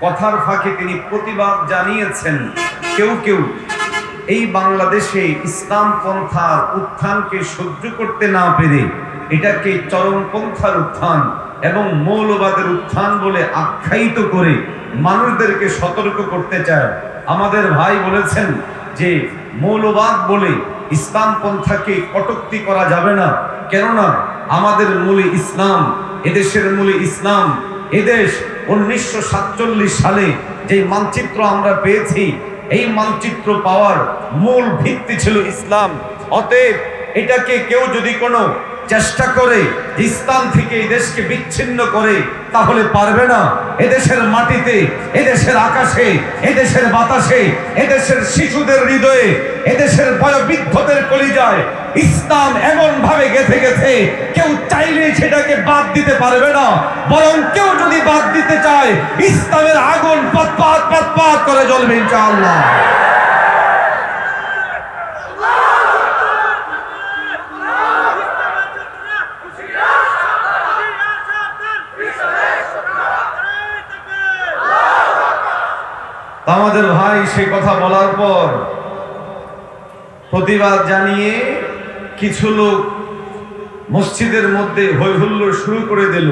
কথার ফাঁকে তিনি প্রতিবাদ জানিয়েছেন। কেউ কেউ এই বাংলাদেশে ইসলাম পন্থার উত্থানকে সহ্য করতে না পেরে এটাকে চরমপন্থার উত্থান এবং মৌলবাদের উত্থান বলে আখ্যায়িত করে মানুষদেরকে সতর্ক করতে চায়। আমাদের ভাই বলেছেন যে মৌলবাদ বলে ইসলাম পন্থাকে কটূক্তি করা যাবে না, কেননা আমাদের মূলে ইসলাম, এদেশের মূলে ইসলাম। এদেশ 1947 সালে যে মানচিত্র আমরা পেয়েছি, এই মানচিত্র পাওয়ার মূল ভিত্তি ছিল ইসলাম। অতএব এটাকে কেউ যদি কোনো চেষ্টা করে ইসলাম থেকে এই দেশকে বিচ্ছিন্ন করে, তাহলে পারবে না। এদেশের মাটিতে, এদেশের আকাশে, এদেশের বাতাসে, এদেশের শিশুদের হৃদয়ে, এদেশের বয়োবৃদ্ধদের কলিজায় ইসলাম এমন ভাবে গেঁথে গেছে, কেউ চাইলে সেটাকে বাদ দিতে পারবে না। বরং কেউ যদি বাদ দিতে চায়, ইসলামের আগুন পতপাত পতপাত করে জ্বলবে ইনশাআল্লাহ। আমাদের ভাই সে কথা বলার পর প্রতিবাদ জানিয়ে কিছু লোক মসজিদের মধ্যে হৈ হুল্লোড় শুরু করে দিল।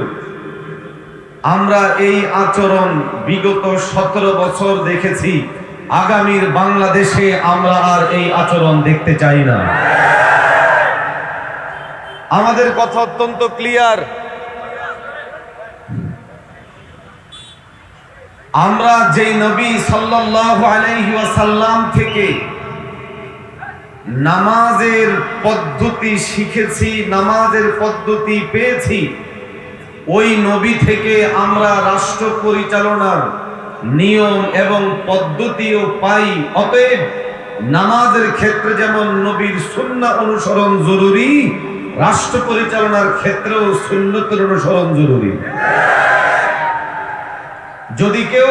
আমরা এই আচরণ বিগত 17 বছর দেখেছি। আগামীর বাংলাদেশে আমরা আর এই আচরণ দেখতে চাই না। আমাদের কথা অত্যন্ত ক্লিয়ার। আমরা যেই নবী সাল্লাল্লাহু আলাইহি ওয়াসাল্লাম থেকে নামাজের পদ্ধতি শিখেছি, নামাজের পদ্ধতি পেয়েছি, ওই নবী থেকে আমরা রাষ্ট্র পরিচালনার নিয়ম এবং পদ্ধতিও পাই। অতএব নামাজের ক্ষেত্রে যেমন নবীর সুন্নাহ অনুসরণ জরুরি, রাষ্ট্র পরিচালনার ক্ষেত্রেও সুন্নতের অনুসরণ জরুরি। যদি কেউ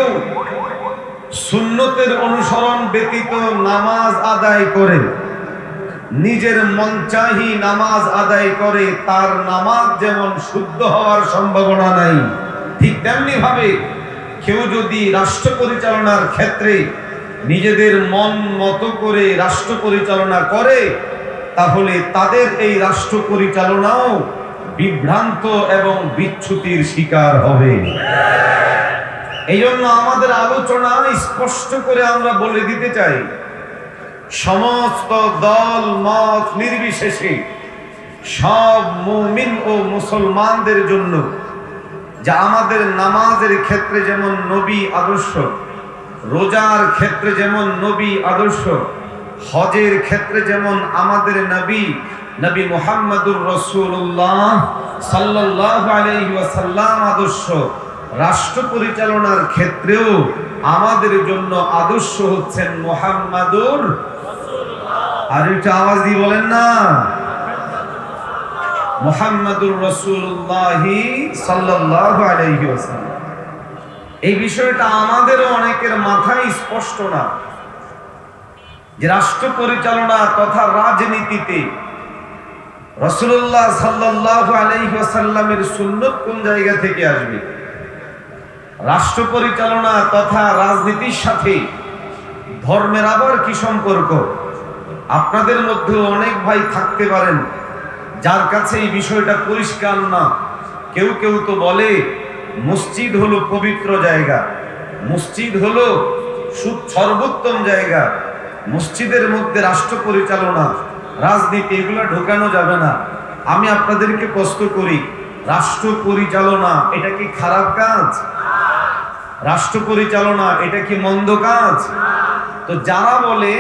সুন্নতের অনুসরণ ব্যতীত নামাজ আদায় করে, নিজের মনচাহি নামাজ আদায় করে, তার নামাজ যেমন শুদ্ধ হওয়ার সম্ভাবনা নাই, ঠিক তেমনি ভাবে কেউ যদি রাষ্ট্র পরিচালনার ক্ষেত্রে নিজেদের মন মতো করে রাষ্ট্র পরিচালনা করে, তাহলে তাদের এই রাষ্ট্র পরিচালনাও বিভ্রান্ত এবং বিচ্যুতির শিকার হবে। এই জন্য আমাদের আলোচনা স্পষ্ট করে আমরা বলে দিতে চাই, সমস্ত দল মত নির্বিশেষে সব মুমিন ও মুসলমানদের জন্য যা আমাদের নামাজের ক্ষেত্রে যেমন নবী আদর্শ, রোজার ক্ষেত্রে যেমন নবী আদর্শ, হজের ক্ষেত্রে যেমন আমাদের নবী মুহাম্মদুর রাসূলুল্লাহ সাল্লাল্লাহু আলাইহি ওয়াসাল্লাম আদর্শ, রাষ্ট্র পরিচালনার ক্ষেত্রেও আমাদের জন্য আদর্শ হচ্ছেন মুহাম্মাদুর রাসূলুল্লাহ। আর একটু আওয়াজ দিয়ে বলেন না, মুহাম্মাদুর রাসূলুল্লাহ সাল্লাল্লাহু আলাইহি ওয়াসাল্লাম। এই বিষয়টা আমাদেরও অনেকের মাথায় স্পষ্ট না যে রাষ্ট্র পরিচালনা তথা রাজনীতিতে রাসূলুল্লাহ সাল্লাল্লাহু আলাইহি ওয়াসাল্লামের সুন্নাত কোন জায়গা থেকে আসবে। রাষ্ট্র পরিচালনা তথা রাজনীতির সাথে ধর্মের আবার কি সম্পর্ক? আপনাদের মধ্যে অনেক ভাই থাকতে পারেন যার কাছে এই বিষয়টা পরিষ্কার না। কেউ কেউ তো বলে মসজিদ হলো পবিত্র জায়গা, মসজিদ হলো সর্বোত্তম জায়গা, মসজিদের মধ্যে রাষ্ট্র পরিচালনা রাজনীতি এগুলো ঢোকানো যাবে না। আমি আপনাদেরকে প্রশ্ন করি, রাষ্ট্র পরিচালনা এটা কি খারাপ কাজ? রাষ্ট্র পরিচালনা এটা কি মন্দ কাজ? তো যারা বলে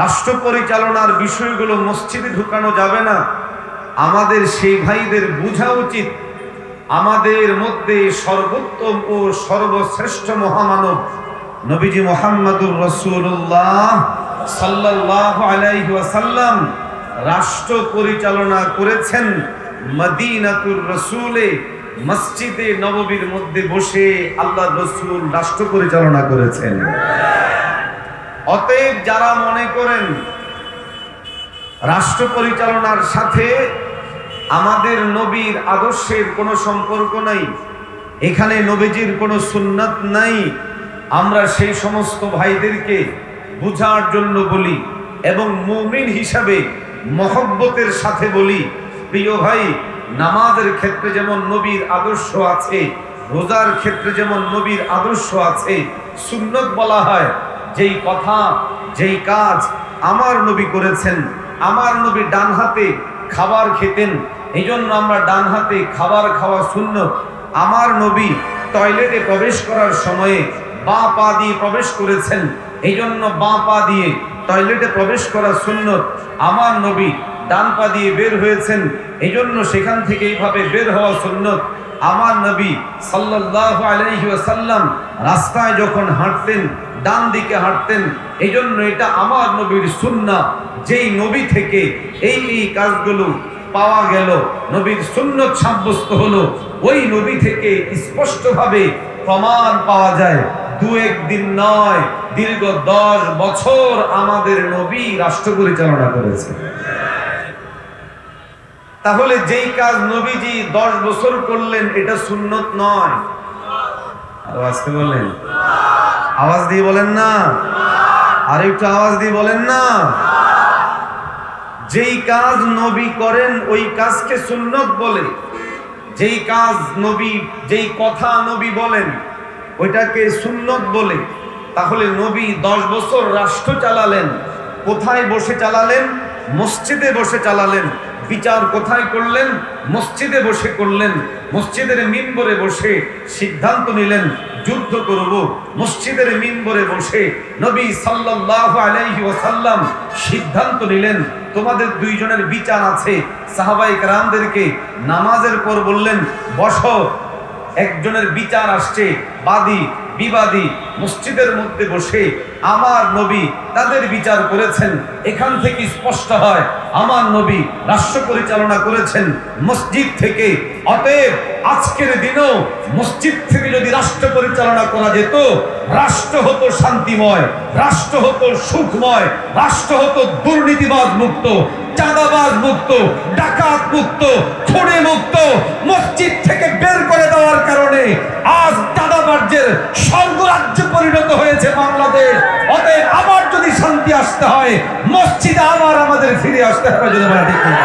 রাষ্ট্র পরিচালনার বিষয়গুলো মসজিদে ঢুকানো যাবে না, আমাদের সেই ভাইদের বোঝা উচিত আমাদের মধ্যে সর্বোত্তম ও সর্বশ্রেষ্ঠ মহামানব নবীজি মুহাম্মদুর রাসূলুল্লাহ সাল্লাল্লাহু আলাইহি ওয়াসাল্লাম রাষ্ট্র পরিচালনা করেছেন মদিনাতুর রাসূলে, মসজিদে নববীর মধ্যে বসে আল্লাহর রাসূল রাষ্ট্র পরিচালনা করেছেন। অতএব যারা মনে করেন রাষ্ট্র পরিচালনার সাথে আমাদের নবীর আদর্শের কোনো সম্পর্ক নাই, এখানে নবীজির কোনো সুন্নাত নাই, আমরা সেই সমস্ত ভাইদেরকে বুঝার জন্য বলি এবং মুমিন হিসাবে মহব্বতের সাথে বলি, প্রিয় ভাই, নামাজের ক্ষেত্রে যেমন নবীর আদর্শ আছে, রোজার ক্ষেত্রে যেমন নবীর আদর্শ আছে, সুন্নত বলা হয় যেই কথা যেই কাজ আমার নবী করেছেন। আমার নবী ডান হাতে খাবার খেতেন, এই জন্য আমরা ডান হাতে খাবার খাওয়া সুন্নত। আমার নবী টয়লেটে প্রবেশ করার সময়ে বাঁ পা দিয়ে প্রবেশ করেছেন, এই জন্য বাঁ পা দিয়ে টয়লেটে প্রবেশ করা সুন্নত। আমার নবী ডান পা দিয়ে বের হয়েছেন, এই জন্য সেখান থেকে এইভাবে বের হওয়া সুন্নত। আমার নবী সাল্লাল্লাহু আলাইহি ওয়াসাল্লাম রাস্তায় যখন হাঁটতেন ডান দিকে হাঁটতেন, এই জন্য এটা আমার নবীর সুন্নাহ। যেই নবী থেকে এই কাজগুলো পাওয়া গেল, নবীর সুন্নত সাব্যস্ত হলো, ওই নবী থেকে স্পষ্টভাবে প্রমাণ পাওয়া যায়। দু একদিন নয়, দীর্ঘ 10 বছর আমাদের নবী রাষ্ট্র পরিচালনা করেছে। তাহলে যেই কাজ নবীজি 10 বছর করলেন এটা সুন্নত নয়? আরো আসতে বলেন, আওয়াজ দিয়ে বলেন না, আর একটু আওয়াজ দিয়ে বলেন না। যেই কাজ নবী করেন ওই কাজকে সুন্নত বলে, যেই কাজ নবী, যেই কথা নবী বলেন ওইটাকে সুন্নত বলে। তাহলে নবী 10 বছর রাষ্ট্র চালালেন, কোথায় বসে চালালেন? মসজিদে বসে চালালেন। বিচার কোথায় করলেন? মসজিদে বসে করলেন। মসজিদের মিম্বরে বসে সিদ্ধান্ত নিলেন যুদ্ধ করব। মসজিদের মিম্বরে বসে নবী সাল্লাল্লাহু আলাইহি ওয়াসাল্লাম সিদ্ধান্ত নিলেন তোমাদের দুইজনের বিচার আছে। সাহাবায়ে কেরামদেরকে নামাজের পর বললেন বসো, একজনের বিচার আসছে, বাদী বিবাদী। মসজিদের মধ্যে বসে আমার নবী তাদের বিচার করেছেন। এখান থেকে স্পষ্ট হয় আমার নবী রাষ্ট্র পরিচালনা করেছেন মসজিদ থেকে। অতএব আজকের দিনেও মসজিদ থেকে যদি রাষ্ট্র পরিচালনা করা যেত, রাষ্ট্র হতো শান্তিময়, রাষ্ট্র হতো সুখময়, রাষ্ট্র হতো দুর্নীতিবাজ মুক্ত, চাঁদাবাজ মুক্ত, ডাকাত মুক্ত, খুনে মুক্ত। মসজিদ থেকে বের করে দেওয়ার কারণে আজ চাঁদাবাজের স্বর্গরাজ্যে পরিণত হয়েছে বাংলাদেশ। অতএব আবার যদি শান্তি আসতে হয় মসজিদে আবার আমাদের ফিরে আসতে হবে। যদি বলা ঠিক না,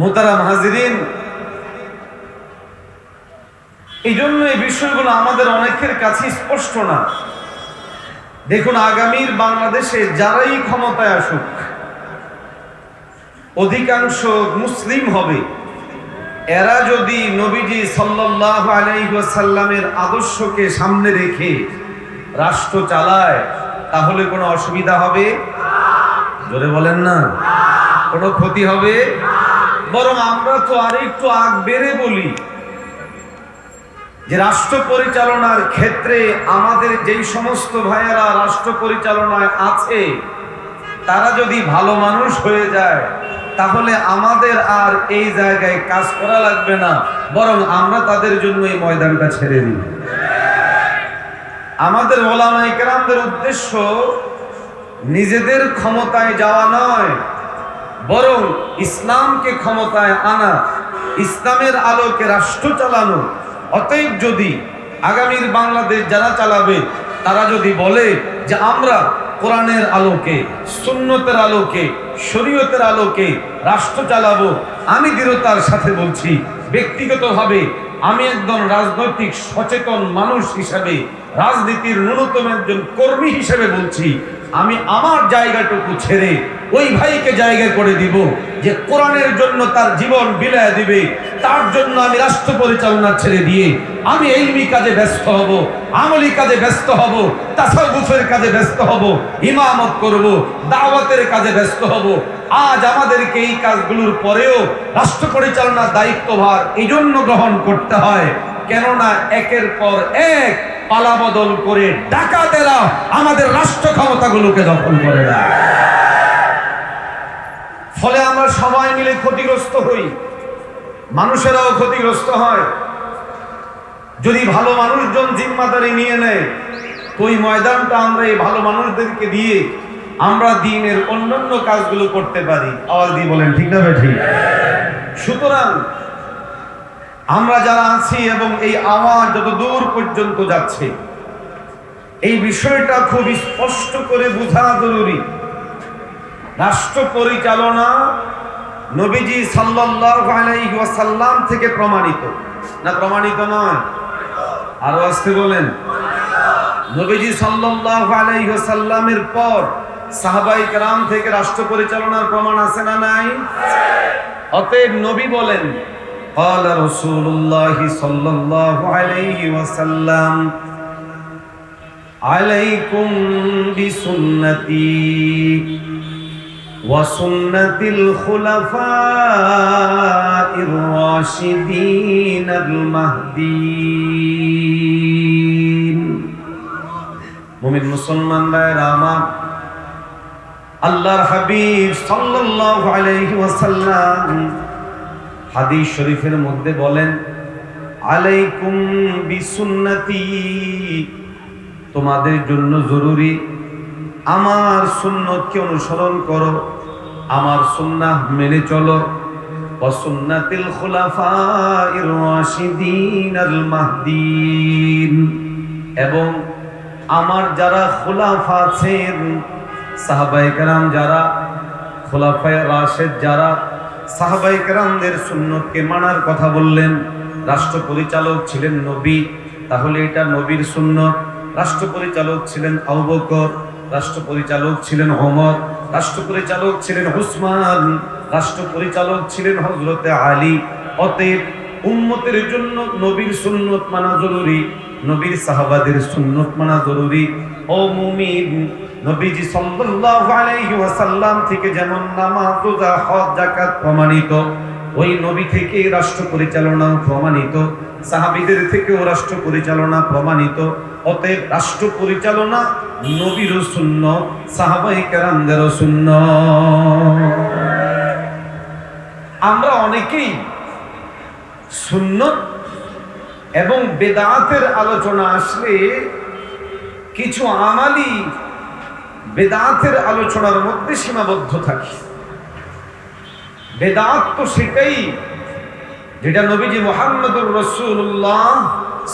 মোহতারাম হাজিরিন, এই জন্য এই বিষয়গুলো আমাদের অনেকের কাছে স্পষ্ট না। দেখুন, আগামীর বাংলাদেশে যারাই ক্ষমতায় আসুক অধিকাংশ মুসলিম হবে। এরা যদি নবীজি সাল্লাল্লাহু আলাইহি ওয়াসাল্লামের আদর্শকে সামনে রেখে রাষ্ট্র চালায় তাহলে কোনো অসুবিধা হবে? জোরে বলেন না, কোনো ক্ষতি হবে? বরং আমরা তো আরে একটু আগ বেড়ে বলি যে রাষ্ট্র পরিচালনার ক্ষেত্রে আমাদের যেই সমস্ত ভাইয়েরা রাষ্ট্র পরিচালনায় আছে তারা যদি ভালো মানুষ হয়ে যায় তাহলে আমাদের আর এই জায়গায় কাজ করা লাগবে না, বরং আমরা তাদের জন্য এই ময়দানটা ছেড়ে দিই। আমাদের ওলামায়ে কেরামদের উদ্দেশ্য নিজেদের ক্ষমতায় যাওয়া নয়, বরং ইসলামকে ক্ষমতায় আনা, ইসলামের আলোকে রাষ্ট্র চালানো। অতএব যদি আগামীর বাংলাদেশ যারা চালাবে তারা যদি বলে যে আমরা কোরআনের আলোকে, সুন্নতের আলোকে, শরীয়তের আলোকে রাষ্ট্র চালাবো, আমি দৃঢ়তার সাথে বলছি, ব্যক্তিগতভাবে আমি একজন রাজনৈতিক সচেতন মানুষ হিসাবে, রাজনীতির ন্যূনতম একজন কর্মী হিসেবে বলছি, আমি আমার জায়গাটুকু ছেড়ে ওই ভাইকে জায়গা করে দিব যে কোরআনের জন্য তার জীবন বিলায় দিবে। তার জন্য আমি রাষ্ট্র পরিচালনা ছেড়ে দিয়ে আমি ইলমি কাজে ব্যস্ত হব, আমলি কাজে ব্যস্ত হব, তাসাউফের কাজে ব্যস্ত হব, ইমামত করব, দাওয়াতের কাজে ব্যস্ত হব। আজ আমাদেরকে এই কাজগুলোর পরেও রাষ্ট্র পরিচালনার দায়িত্বভার এই জন্য গ্রহণ করতে হয়, কেননা একের পর এক পালাবদল করে ডাকাতেরা আমাদের রাষ্ট্র ক্ষমতাগুলোকে দখল করে দেয়। ফলে আমরা সবাই মিলে ক্ষতিগ্রস্ত হই। মানুষেরাও ক্ষতিগ্রস্ত হয়। যদি ভালো মানুষজন জিম্মাদারি নিয়ে নেয়, তো ওই ময়দানটা আমরা এই ভালো মানুষদেরকে দিয়ে আমরা দিনের অন্যান্য কাজগুলো করতে পারি। আওয়াজ দিয়ে বলেন ঠিক না ঠিক? সুতরাং আমরা যারা আছি এবং এই আওয়াজ যত দূর পর্যন্ত যাচ্ছে, এই বিষয়টা খুব স্পষ্ট করে বোঝা জরুরি। রাষ্ট্র পরিচালনা নবীজি সাল্লাল্লাহু আলাইহি ওয়াসাল্লাম থেকে প্রমাণিত, না প্রমাণিত নয়? আরো আসতে বলেন। নবীজি সাল্লাল্লাহু আলাইহি ওয়াসাল্লামের পর সাহাবায়ে কেরাম থেকে রাষ্ট্র পরিচালনার প্রমাণ আছে না নাই? অতএব নবী বলেন, قال رسول الله صلى الله عليه وسلم عليكم بسنتي وسنة الخلفاء الراشدين المهديين। মুমিন মুসলমান ভাইরা আমার, আল্লাহর হাবিব সাল্লাল্লাহু আলাইহি ওয়াসাল্লাম হাদিস শরীফের মধ্যে বলেন, আলাইকুম বিসুন্নতি, তোমাদের জন্য জরুরি আমার সুন্নতকে অনুসরণ করো, আমার সুন্নাহ মেনে চলো। ওয়া সুন্নাতিল খুলাফাইর রাশিদিনাল মাহদিন, এবং আমার যারা খুলাফা আছেন, সাহাবায়ে কেরাম যারা, খুলাফায়ে রাশিদ যারা, সাহাবায়ে কেরামদের সুন্নতকে মানার কথা বললেন। রাষ্ট্র পরিচালক ছিলেন নবী, তাহলে এটা নবীর সুন্নত। রাষ্ট্র পরিচালক ছিলেন আবু বকর, রাষ্ট্র পরিচালক ছিলেন ওমর, রাষ্ট্র পরিচালক ছিলেন উসমান, রাষ্ট্র পরিচালক ছিলেন হযরতে আলী। অতএব উম্মতের জন্য নবীর সুন্নত মানা জরুরি, নবীর সাহাবাদের সুন্নত মানা জরুরি। ও মুমিন, নবীজি সাল্লাল্লাহু আলাইহি ওয়াসাল্লাম থেকে যেমন নামাজ, রোজা, হজ, যাকাত প্রমাণিত, ওই নবী থেকে রাষ্ট্র পরিচালনা প্রমাণিত, সাহাবীদের থেকেও রাষ্ট্র পরিচালনা প্রমাণিত। অতএব রাষ্ট্র পরিচালনা নবীরও সুন্নাত, সাহাবায়ে কেরামদেরও সুন্নাত। আমরা অনেকেই সুন্নাত এবং বেদাতের আলোচনা আসলে কিছু আমালি বেদাতের আলোচনার মধ্যে সীমাবদ্ধ থাকি। বেদাত তো সেটাই যেটা নবীজি মুহাম্মদুর রাসূলুল্লাহ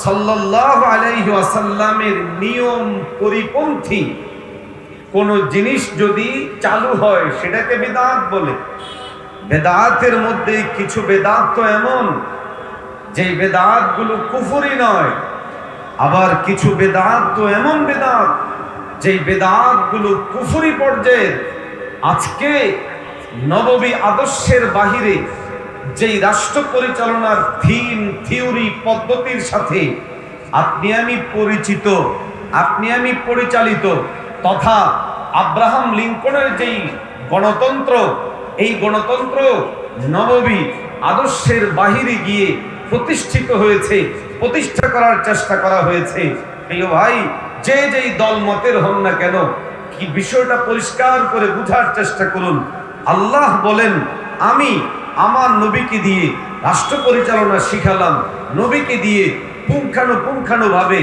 সাল্লাল্লাহু আলাইহি ওয়াসাল্লামের নিয়ম পরিপন্থী কোন জিনিস যদি চালু হয় সেটাকে বেদাত বলে। বেদাতের মধ্যে কিছু বেদাত তো এমন যে বেদাতগুলো কুফরি নয়, আবার কিছু বেদাত তো এমন বেদাত যে বেদাতগুলো কুফরি পর্যায়ের। আজকে নববী আদর্শের বাহিরে যেই রাষ্ট্র পরিচালনার থিম, থিওরি, পদ্ধতির সাথে আপনি আমি পরিচিত, আপনি আমি পরিচালিত, তথা আব্রাহাম লিঙ্কনের যেই গণতন্ত্র, এই গণতন্ত্র নববী আদর্শের বাহিরে গিয়ে প্রতিষ্ঠিত হয়েছে, প্রতিষ্ঠা করার চেষ্টা করা হয়েছে। প্রিয় ভাই, যে যেই দল মতের হন না কেন, কি বিষয়টা পরিষ্কার করে বুঝার চেষ্টা করুন। আল্লাহ বলেন, আমি আমার নবীকে দিয়ে রাষ্ট্র পরিচালনা শিখালাম। নবীকে দিয়ে পুঙ্খানুপুঙ্খানুভাবে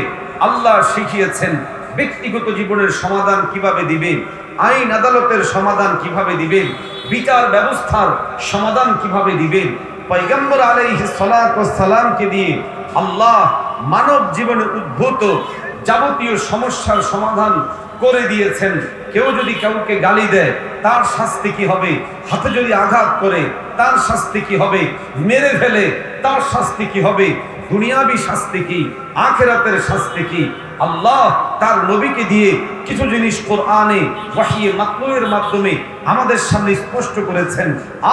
আল্লাহ শিখিয়েছেন ব্যক্তিগত জীবনের সমাধান কিভাবে দিবেন, আইন আদালতের সমাধান কিভাবে দিবেন, বিচার ব্যবস্থার সমাধান কিভাবে দিবেন। পয়গম্বর আলাইহিস সালাতু ওয়াস সালামকে দিয়ে আল্লাহ মানব জীবনে উদ্ভূত যাবতীয় সমস্যার সমাধান করে দিয়েছেন। কেউ যদি কাউকে গালি দেয় তার শাস্তি কি হবে, হাতে যদি আঘাত করে তার শাস্তি কি হবে, মেরে ফেলে তার শাস্তি কি হবে, দুনিয়াবি শাস্তি কি, আখিরাতের শাস্তি কি, আল্লাহ তার নবীকে দিয়ে কিছু জিনিস কোরআনে ওয়াহিয়ে মাতলুয়ের মাধ্যমে আমাদের সামনে স্পষ্ট করেছেন।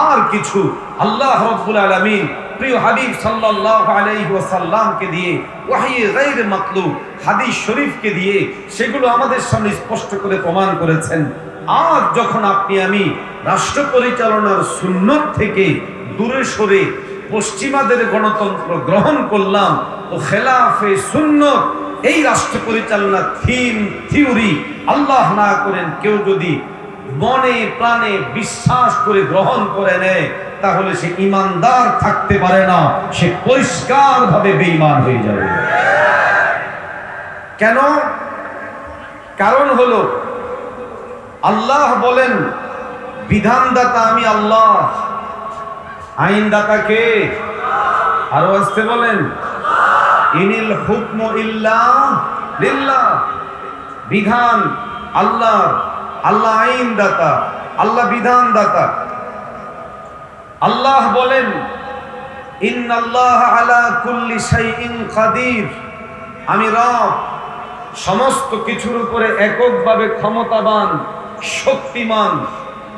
আর কিছু আল্লাহ রাব্বুল আলামিন প্রিয় হাবিব সাল্লাল্লাহু আলাইহি ওয়াসাল্লামকে দিয়ে ওয়াহিয়ে গায়র মাতলু হাদিস শরীফকে দিয়ে সেগুলো আমাদের সামনে স্পষ্ট করে প্রমাণ করেছেন। আজ যখন আপনি আমি রাষ্ট্র পরিচালনার সুন্নত থেকে দূরে সরে পশ্চিমাদের গণতন্ত্র গ্রহণ করলাম, তো খেলাফে সুন্নত এই রাষ্ট্র পরিচালনার থিম, থিওরি আল্লাহ না করেন কেউ যদি মনে প্রাণে বিশ্বাস করে গ্রহণ করে নেয়, তাহলে সে ঈমানদার থাকতে পারে না, সে পরিষ্কারভাবে বেঈমান হয়ে যাবে। কেন? কারণ হলো আল্লাহ বলেন বিধানদাতা আমি আল্লাহ, আইনদাতা কে? আরো আসতে বলেন ইনিল হুকমু ইল্লা লিল্লাহ। বিধান আল্লাহর, আল্লাহ আইনদাতা, আল্লাহ বিধানদাতা। আল্লাহ বলেন ইন্নাল্লাহা আলা কুল্লি শাইইন কাদির, আমি রব সমস্ত কিছুর উপরে এককভাবে ক্ষমতাবান, শক্তিমান।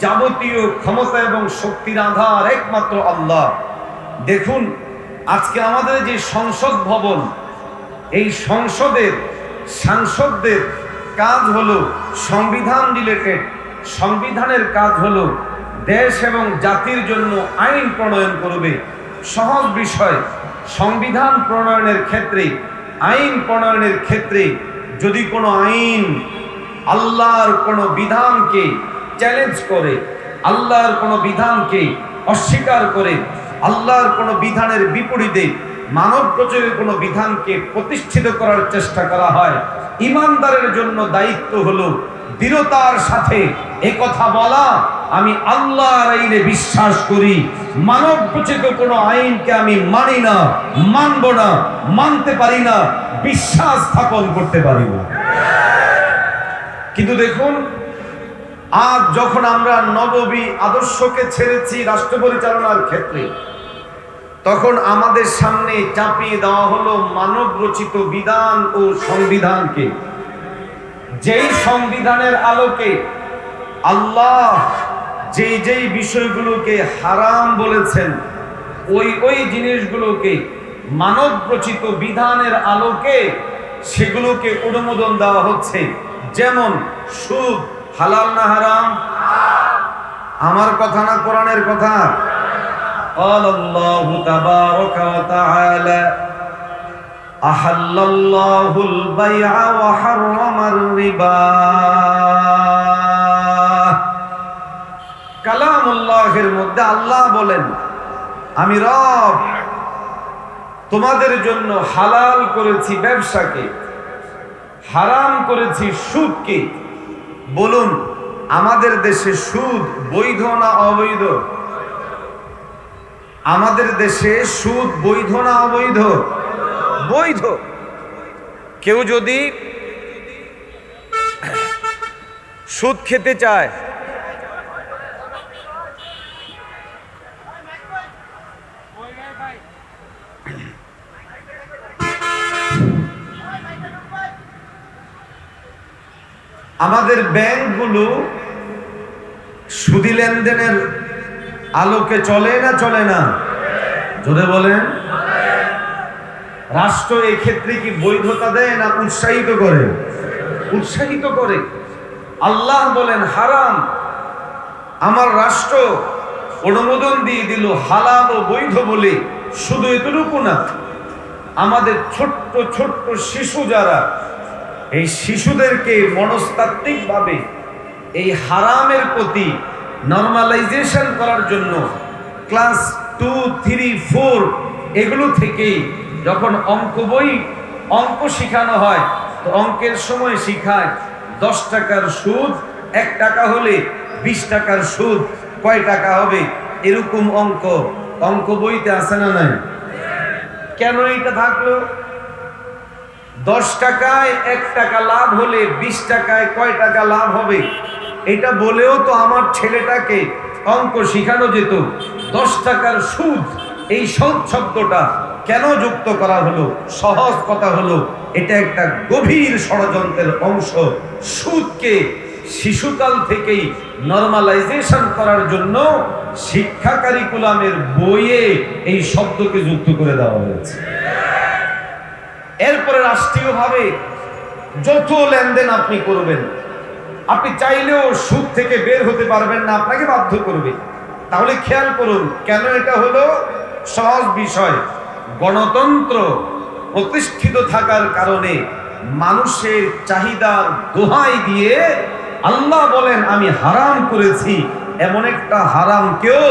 যাবতীয় ক্ষমতা এবং শক্তির আধার একমাত্র আল্লাহ। দেখুন আজকে আমাদের যে সংসদ ভবন, এই সংসদের সাংসদদের কাজ হলো সংবিধান রিলেটেড। সংবিধানের কাজ হলো দেশ এবং জাতির জন্য আইন প্রণয়ন করবে। সহজ বিষয়, সংবিধান প্রণয়নের ক্ষেত্রে, আইন প্রণয়নের ক্ষেত্রে যদি কোনো আইন আল্লাহর কোনো বিধানকে চ্যালেঞ্জ করে, আল্লাহর কোনো বিধানকে অস্বীকার করে, আল্লাহর কোনো বিধানের বিপরীতে মানব রচনের কোনো বিধানকে প্রতিষ্ঠিত করার চেষ্টা করা হয়, ঈমানদারের জন্য দায়িত্ব হলো দৃঢ়তার সাথে একথা বলা, আমি আল্লাহর আইনে বিশ্বাস করি, মানব রচিত কোনো আইনকে আমি মানি না, মানব না, মানতে পারি না, বিশ্বাস স্থাপন করতে পারি না। কিন্তু দেখুন আজ যখন আমরা নববী আদর্শকে ছেড়েছি রাষ্ট্র পরিচালনার ক্ষেত্রে, তখন আমাদের সামনে চাপিয়ে দেওয়া হলো মানব রচিত বিধান ও সংবিধানকে। যেই সংবিধানের আলোকে আল্লাহ যেই যেই বিষয়গুলোকে হারাম বলেছেন, ওই জিনিসগুলোকে মানব রচিত বিধানের আলোকে সেগুলোকে অনুমোদন দেওয়া হচ্ছে। যেমন সুদ হালাল না হারাম? আমার কথা না কোরআনের কথা? আল্লাহু তাবারাকা ওয়া তাআলা আহাল্লাল্লাহুল বাইআ ওয়া হারামার রিবা। কালামুল্লাহের মধ্যে আল্লাহ বলেন আমি রব তোমাদের জন্য হালাল করেছি ব্যবসাকে, হারাম করেছি সুদকে। বলুন আমাদের দেশে সুদ বৈধ না অবৈধ? আমাদের দেশে সুদ বৈধ না অবৈধ? বৈধ। কেউ যদি সুদ খেতে চায়, আমাদের ব্যাংকগুলো সুদি লেনদেনের আলোকে চলে না চলে না? জোরে বলেন। রাষ্ট্র এই ক্ষেত্রে কি বৈধতা দেয় না উৎসাহিত করে? উৎসাহিত করে। আল্লাহ বলেন হারাম, আমার রাষ্ট্র অনুমোদন দিয়ে দিল হালাল ও বৈধ বলে। শুধু এতটুকু না, আমাদের ছোট্ট ছোট্ট শিশু যারা, এই শিশুদেরকে মনস্তাত্ত্বিকভাবে এই হারামের প্রতি নরমালাইজেশন করার জন্য ক্লাস 2, 3, 4 এগুলো থেকেই যখন অঙ্ক শেখানো হয়, তো অঙ্কের সময় শিখায় 10 টাকার সুদ 1 টাকা হলে 20 টাকার সুদ কয় টাকা হবে, এরকম অঙ্ক বইতে আছে না নাই? কেন এটা থাকলো? 10 টাকায় 1 টাকা লাভ হলে 20 টাকায় কয় টাকা লাভ হবে, এটা বলেও তো আমার ছেলেটাকে অঙ্ক শেখানো যেত। 10 টাকার সুদ, এই সুদ শব্দটা কেন যুক্ত করা হলো? সহজ কথা হলো, এটা একটা গভীর ষড়যন্ত্রের অংশ। সুদকে শিশুকাল থেকেই নরমালাইজেশন করার জন্য শিক্ষা কারিকুলামের বইয়ে এই শব্দকে যুক্ত করে দেওয়া হয়েছে। এরপরে রাষ্ট্রীয়ভাবে যত লেনদেন আপনি করবেন, আপনি চাইলেও সুদ থেকে বের হতে পারবেন না, আপনাকে বাধ্য করবে। তাহলে খেয়াল করুন কেন এটা হলো? সহজ বিষয়, গণতন্ত্র প্রতিষ্ঠিত থাকার কারণে মানুষের চাহিদার দোহাই দিয়ে আল্লাহ বলেন আমি হারাম করেছি, এমন একটা হারাম কেউ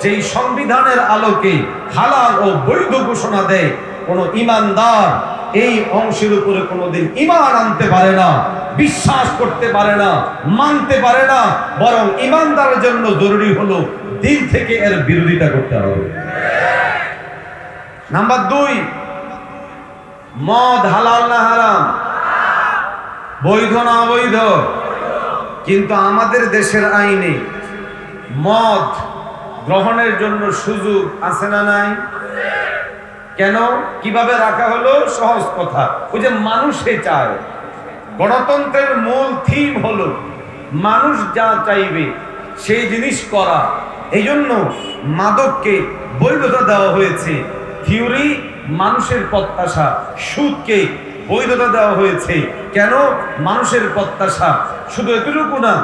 যেই সংবিধানের আলোকে হালাল ও বৈধ ঘোষণা দেয়, কোন ঈমানদার এই অংশের উপরে কোনোদিন ঈমান আনতে পারে না, বিশ্বাস করতে পারে না, মানতে পারে না। বরং ঈমানদারের জন্য জরুরি হলো দিল থেকে এর বিরোধিতা করতে হবে। নাম্বার 2, মদ হালাল না হারাম? বৈধ না অবৈধ? কিন্তু আমাদের দেশের আইনে মদ গ্রহণের জন্য সুযোগ আছে না নাই? কেন, কিভাবে রাখা হলো? সহজ কথা, ওই যে মানুষে চায়। গণতন্ত্রের মূল থিম হলো মানুষ যা চাইবে সেই জিনিস করা। এই জন্য মাদককে বৈধতা দেওয়া হয়েছে। থিওরি মানুষের প্রত্যাশা, সুদকে বৈধতা দেওয়া হয়েছে। কেন? মানুষের প্রত্যাশা। শুধু এতটুকু না,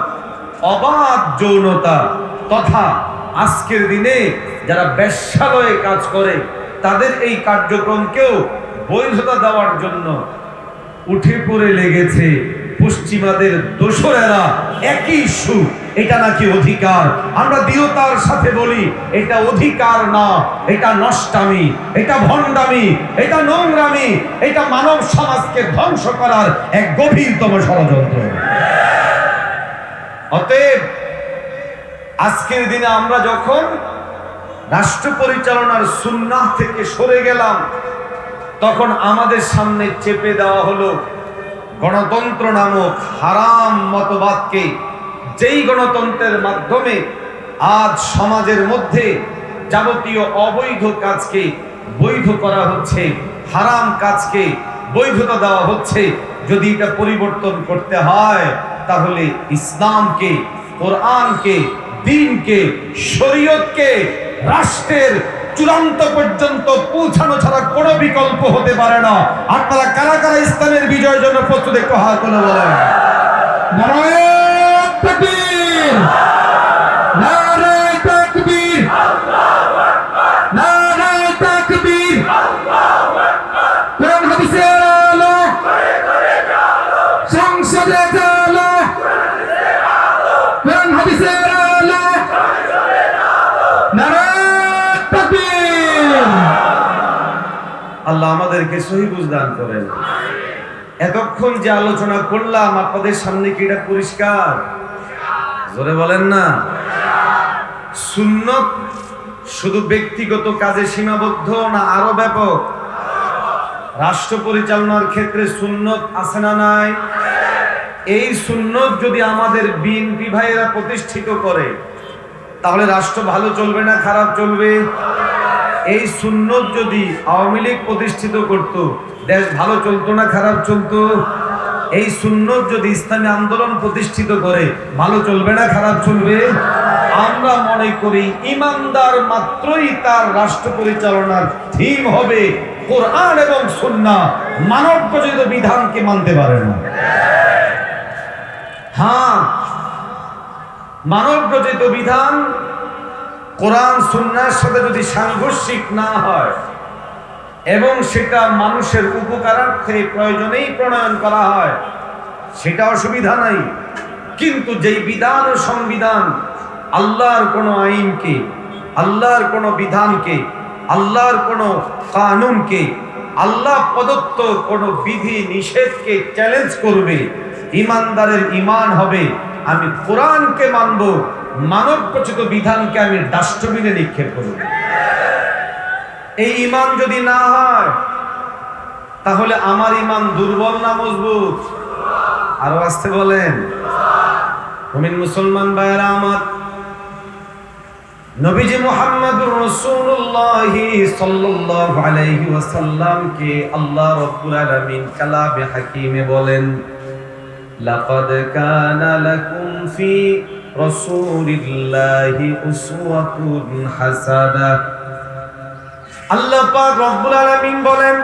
অবাধ যৌনতা তথা আজকের দিনে যারা বেশ্যালয়ে কাজ করে তাদের এই কার্যক্রমকেও বৈধতা দেওয়ার জন্য উঠে পড়ে লেগেছে পশ্চিমাদের দোসরেরা। একই ইস্যু, এটা নাকি অধিকার। আমরা দৃঢ়তার সাথে বলি এটা অধিকার না, এটা নষ্টামি, এটা ভণ্ডামি, এটা নোংরামি, এটা মানব সমাজকে ধ্বংস করার এক গভীরতম ষড়যন্ত্র। অতএব আজকের দিনে আমরা যখন রাষ্ট্র পরিচালনার সুন্নাহ থেকে সরে গেলাম, তখন আমাদের সামনে চেপে দেওয়া হলো গণতন্ত্র নামক হারাম মতবাদকে, যেই গণতন্ত্রের মাধ্যমে আজ সমাজের মধ্যে যাবতীয় অবৈধ কাজকে বৈধ করা হচ্ছে, হারাম কাজকে বৈধতা দেওয়া হচ্ছে। যদি এটা পরিবর্তন করতে হয় তাহলে ইসলামকে, কোরআনকে, দ্বীনকে, শরীয়তকে রাষ্ট্রের চূড়ান্ত পর্যন্ত পৌঁছানো ছাড়া কোনো বিকল্প হতে পারে না। আপনারা কারা কারা ইসলামের বিজয়ের জন্য প্রস্তুত, একটু হাত তুলে বলেন। নারায়ে তাকবীর, নারায়ে তাকবীর, নারায়ে তাকবীর। কোরআন হাদিসের আলো, সংসদে আলো, কোরআন হাদিসের আলো, নারায়ে। আল্লাহ আমাদেরকে সহি বুঝ দান করেন। এতক্ষণ যে আলোচনা করলাম আপনাদের সামনে কি এটা পরিষ্কার? জোরে বলেন না। সুন্নত শুধু ব্যক্তিগত কাজে সীমাবদ্ধ না আরো ব্যাপক? রাষ্ট্র পরিচালনার ক্ষেত্রে সুন্নত আছে না নাই? এই সুন্নত যদি আমাদের বিএনপি ভাইয়েরা প্রতিষ্ঠিত করে তাহলে রাষ্ট্র ভালো চলবে না খারাপ চলবে? এই সুন্নত যদি আওয়ামী লীগ প্রতিষ্ঠিত করত, দেশ ভালো চলতো না খারাপ চলতো? এই সুন্নত যদি ইসলামী আন্দোলন প্রতিষ্ঠিত করে ভালো চলবে না খারাপ চলবে? আমরা মনে করি ইমানদার মাত্রই তার রাষ্ট্র পরিচালনার থিম হবে কোরআন এবং সুন্নাহ, মানব প্রচলিত বিধানকে মানতে পারে না। হ্যাঁ, মানব রচিত বিধান কোরআন সুন্নাহর সাথে যদি সাংঘর্ষিক না হয় এবং সেটা মানুষের উপকারার্থে প্রয়োজনেই প্রণয়ন করা হয়, সেটা অসুবিধা নাই। কিন্তু যেই বিধান ও সংবিধান আল্লাহর কোনো আইনকে, আল্লাহর কোনো বিধানকে, আল্লাহর কোনো কানুনকে, আল্লাহ প্রদত্ত কোনো বিধি নিষেধকে চ্যালেঞ্জ করবে, ইমানদারের ঈমান হবে আমি কোরআনকে মানব, মানব রচিত বিধানকে আমি ডাস্টবিনে নিক্ষেপ করব। এই ঈমান যদি না হয় তাহলে আমার ঈমান দুর্বল না মজবুত? আরো আসতে বলেন। মুমিন মুসলমান ভাইরা আমার, নবীজি মুহাম্মদুর রাসূলুল্লাহ সাল্লাল্লাহু আলাইহি ওয়াসাল্লামকে আল্লাহ রাব্বুল আলামিন কালামে হাকিমে বলেন, লাকাদ কানা লাকুম ফি রাসূলিল্লাহি উসওয়াতুন হাসানাহ। আল্লাহ পাক রব্বুল আলামিন বলেন,